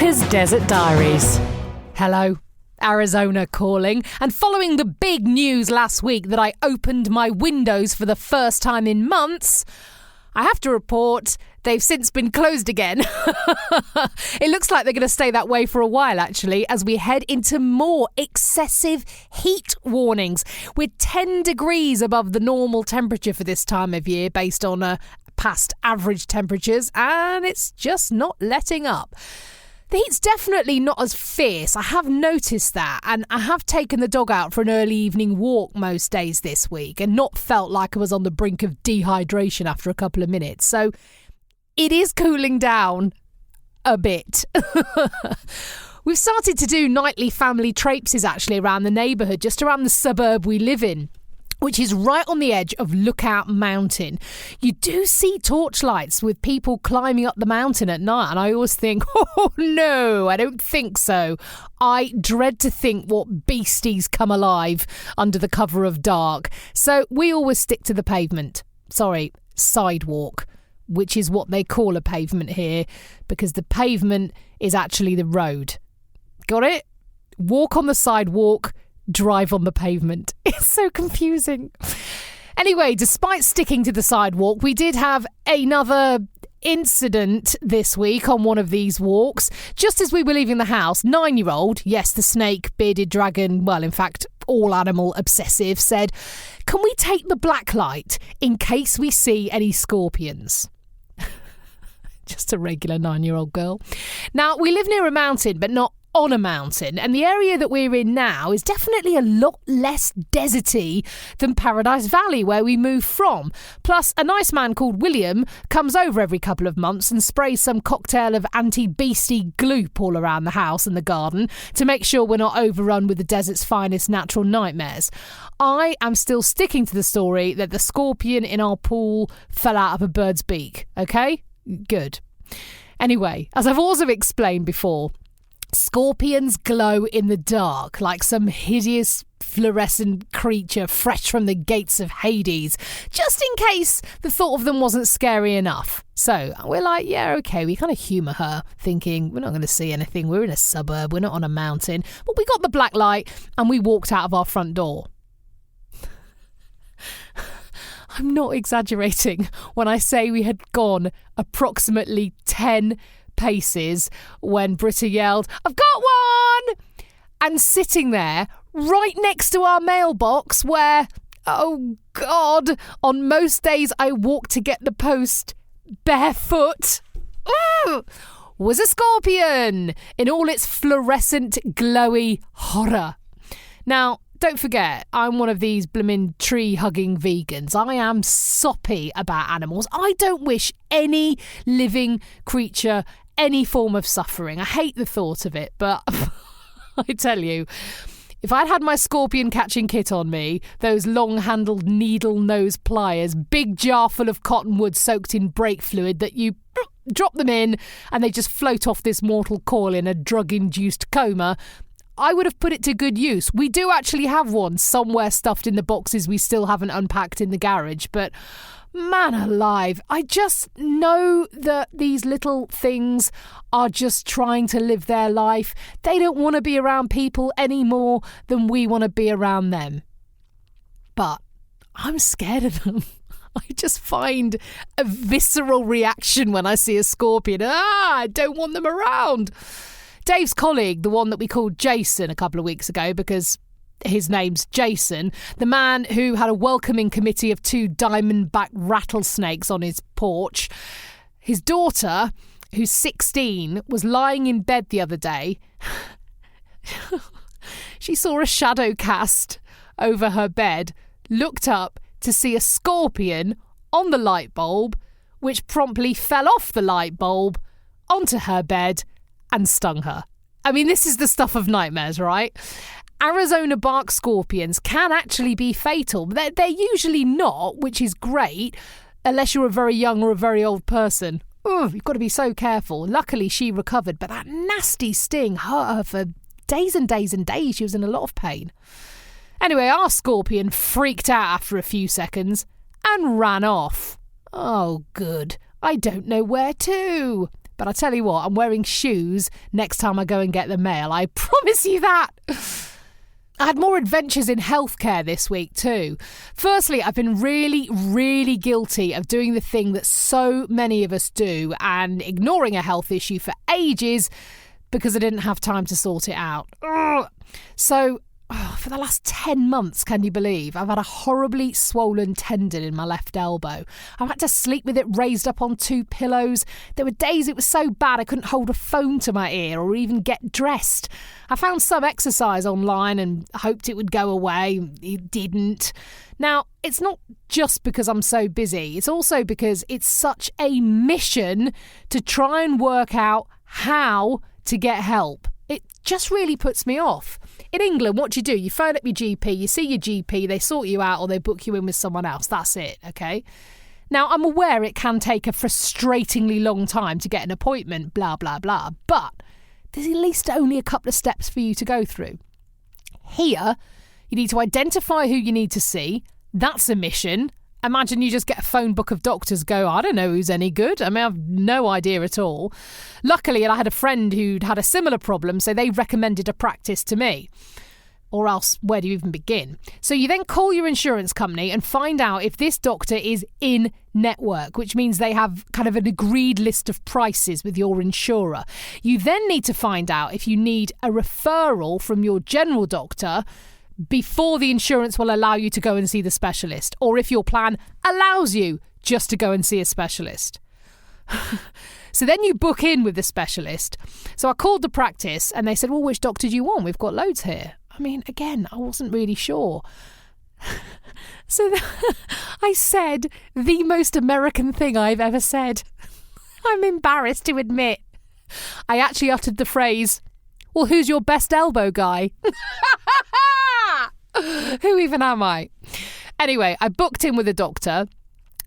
America's Desert Diaries. Hello, Arizona calling. And following the big news last week that I opened my windows for the first time in months, I have to report they've since been closed again. It looks like they're going to stay that way for a while, actually, as we head into more excessive heat warnings. We're 10 degrees above the normal temperature for this time of year based on past average temperatures, and it's just not letting up. The heat's definitely not as fierce. I have noticed that, and I have taken the dog out for an early evening walk most days this week and not felt like I was on the brink of dehydration after a couple of minutes. So it is cooling down a bit. We've started to do nightly family traipses actually around the neighbourhood, just around the suburb we live in, which is right on the edge of Lookout Mountain. You do see torchlights with people climbing up the mountain at night, and I always think, oh no, I don't think so. I dread to think what beasties come alive under the cover of dark. So we always stick to the pavement. Sorry, sidewalk, which is what they call a pavement here, because the pavement is actually the road. Got it? Walk on the sidewalk, drive on the pavement. It's so confusing. Anyway, despite sticking to the sidewalk, we did have another incident this week on one of these walks. Just as we were leaving the house, 9-year-old, yes, the snake, bearded dragon, well, in fact, all animal obsessive, said, "Can we take the black light in case we see any scorpions?" Just a regular 9-year-old girl. Now, we live near a mountain, but not on a mountain, and the area that we're in now is definitely a lot less deserty than Paradise Valley, where we moved from. Plus, a nice man called William comes over every couple of months and sprays some cocktail of anti-beastie gloop all around the house and the garden to make sure we're not overrun with the desert's finest natural nightmares. I am still sticking to the story that the scorpion in our pool fell out of a bird's beak. Okay? Good. Anyway, as I've also explained before, scorpions glow in the dark like some hideous fluorescent creature fresh from the gates of Hades, just in case the thought of them wasn't scary enough. So we're like, yeah, okay, we kind of humour her, thinking we're not going to see anything. We're in a suburb, we're not on a mountain. But we got the black light and we walked out of our front door. I'm not exaggerating when I say we had gone approximately 10 paces when Britta yelled, "I've got one!" And sitting there right next to our mailbox where, oh God, on most days I walk to get the post barefoot, was a scorpion in all its fluorescent glowy horror. Now, don't forget, I'm one of these blimmin' tree-hugging vegans. I am soppy about animals. I don't wish any living creature any form of suffering. I hate the thought of it, but I tell you, if I'd had my scorpion catching kit on me, those long-handled needle-nose pliers, big jar full of cotton wood soaked in brake fluid that you drop them in and they just float off this mortal coil in a drug-induced coma, I would have put it to good use. We do actually have one somewhere stuffed in the boxes we still haven't unpacked in the garage, but man alive, I just know that these little things are just trying to live their life. They don't want to be around people any more than we want to be around them. But I'm scared of them. I just find a visceral reaction when I see a scorpion. I don't want them around. Dave's colleague, the one that we called Jason a couple of weeks ago because his name's Jason, the man who had a welcoming committee of 2 diamondback rattlesnakes on his porch, his daughter, who's 16, was lying in bed the other day. She saw a shadow cast over her bed, looked up to see a scorpion on the light bulb, which promptly fell off the light bulb onto her bed and stung her. I mean, this is the stuff of nightmares, right? Arizona bark scorpions can actually be fatal. They're usually not, which is great, unless you're a very young or a very old person. You've got to be so careful. Luckily, she recovered, but that nasty sting hurt her for days and days and days. She was in a lot of pain. Anyway, our scorpion freaked out after a few seconds and ran off. Oh, good. I don't know where to. But I tell you what, I'm wearing shoes next time I go and get the mail. I promise you that. I had more adventures in healthcare this week too. Firstly, I've been really, really guilty of doing the thing that so many of us do and ignoring a health issue for ages because I didn't have time to sort it out. So, for the last 10 months, can you believe, I've had a horribly swollen tendon in my left elbow. I've had to sleep with it raised up on 2 pillows. There were days it was so bad I couldn't hold a phone to my ear or even get dressed. I found some exercise online and hoped it would go away. It didn't. Now, it's not just because I'm so busy. It's also because it's such a mission to try and work out how to get help. It just really puts me off. In England, what do? You phone up your GP, you see your GP, they sort you out or they book you in with someone else. That's it, okay? Now, I'm aware it can take a frustratingly long time to get an appointment, blah, blah, blah, but there's at least only a couple of steps for you to go through. Here, you need to identify who you need to see. That's a mission. Imagine you just get a phone book of doctors, go, I don't know who's any good. I mean, I've no idea at all. Luckily, I had a friend who'd had a similar problem, so they recommended a practice to me. Or else, where do you even begin? So you then call your insurance company and find out if this doctor is in network, which means they have kind of an agreed list of prices with your insurer. You then need to find out if you need a referral from your general doctor before the insurance will allow you to go and see the specialist, or if your plan allows you just to go and see a specialist. So then you book in with the specialist. So I called the practice and they said, well, which doctor do you want? We've got loads here. I mean, again, I wasn't really sure. So I said the most American thing I've ever said. I'm embarrassed to admit. I actually uttered the phrase, well, who's your best elbow guy? Who even am I? Anyway, I booked in with a doctor.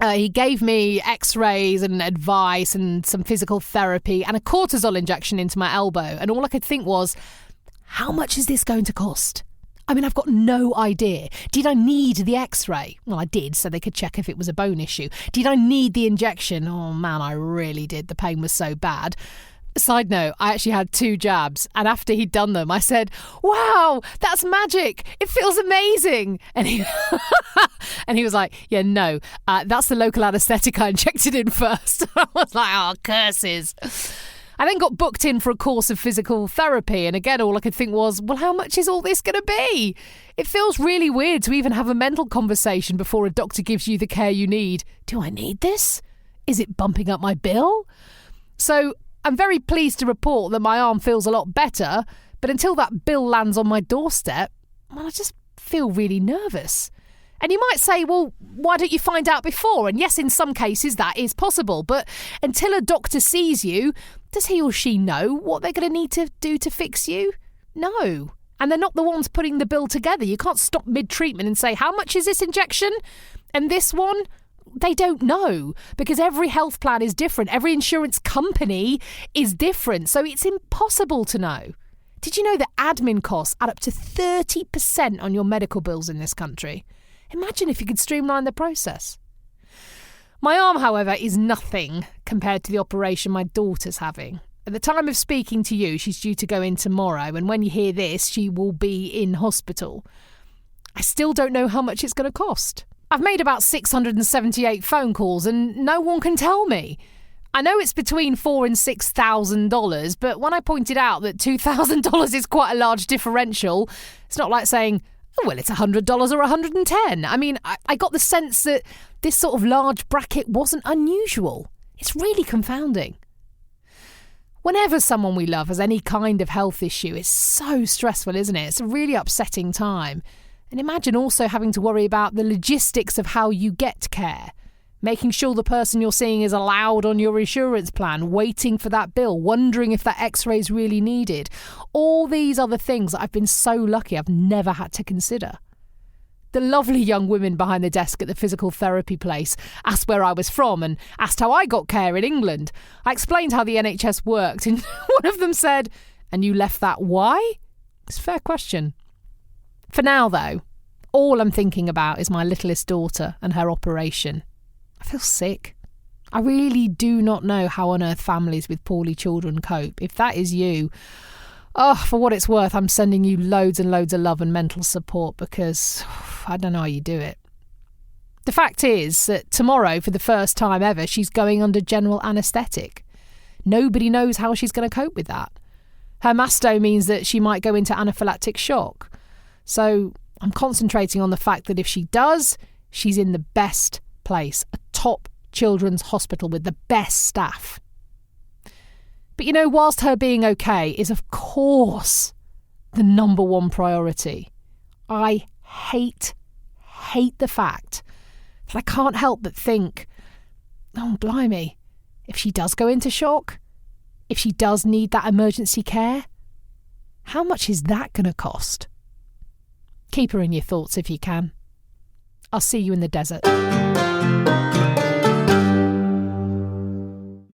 He gave me x-rays and advice and some physical therapy and a cortisol injection into my elbow. And all I could think was, how much is this going to cost? I mean, I've got no idea. Did I need the x-ray? Well, I did, so they could check if it was a bone issue. Did I need the injection? Oh, man, I really did. The pain was so bad. Side note, I actually had 2 jabs, and after he'd done them, I said, wow, that's magic. It feels amazing. And he was like, yeah, no, that's the local anaesthetic I injected in first. I was like, oh, curses. I then got booked in for a course of physical therapy, and again, all I could think was, well, how much is all this going to be? It feels really weird to even have a mental conversation before a doctor gives you the care you need. Do I need this? Is it bumping up my bill? So I'm very pleased to report that my arm feels a lot better, but until that bill lands on my doorstep, well, I just feel really nervous. And you might say, well, why don't you find out before? And yes, in some cases that is possible, but until a doctor sees you, does he or she know what they're going to need to do to fix you? No. And they're not the ones putting the bill together. You can't stop mid-treatment and say, how much is this injection? And this one? They don't know, because every health plan is different. Every insurance company is different. So it's impossible to know. Did you know that admin costs add up to 30% on your medical bills in this country? Imagine if you could streamline the process. My arm, however, is nothing compared to the operation my daughter's having. At the time of speaking to you, she's due to go in tomorrow, and when you hear this, she will be in hospital. I still don't know how much it's going to cost. I've made about 678 phone calls and no one can tell me. I know it's between $4,000 and $6,000, but when I pointed out that $2,000 is quite a large differential, it's not like saying, oh, well, it's $100 or $110. I mean, I got the sense that this sort of large bracket wasn't unusual. It's really confounding. Whenever someone we love has any kind of health issue, it's so stressful, isn't it? It's a really upsetting time. And imagine also having to worry about the logistics of how you get care. Making sure the person you're seeing is allowed on your insurance plan, waiting for that bill, wondering if that x-ray is really needed. All these other things that I've been so lucky I've never had to consider. The lovely young women behind the desk at the physical therapy place asked where I was from and asked how I got care in England. I explained how the NHS worked and one of them said, and you left that why? It's a fair question. For now, though, all I'm thinking about is my littlest daughter and her operation. I feel sick. I really do not know how on earth families with poorly children cope. If that is you, for what it's worth, I'm sending you loads and loads of love and mental support, because I don't know how you do it. The fact is that tomorrow, for the first time ever, she's going under general anaesthetic. Nobody knows how she's going to cope with that. Her masto means that she might go into anaphylactic shock. So I'm concentrating on the fact that if she does, she's in the best place, a top children's hospital with the best staff. But whilst her being okay is of course the number one priority, I hate the fact that I can't help but think, oh blimey, if she does go into shock, if she does need that emergency care, how much is that going to cost? Keep her in your thoughts if you can. I'll see you in the desert.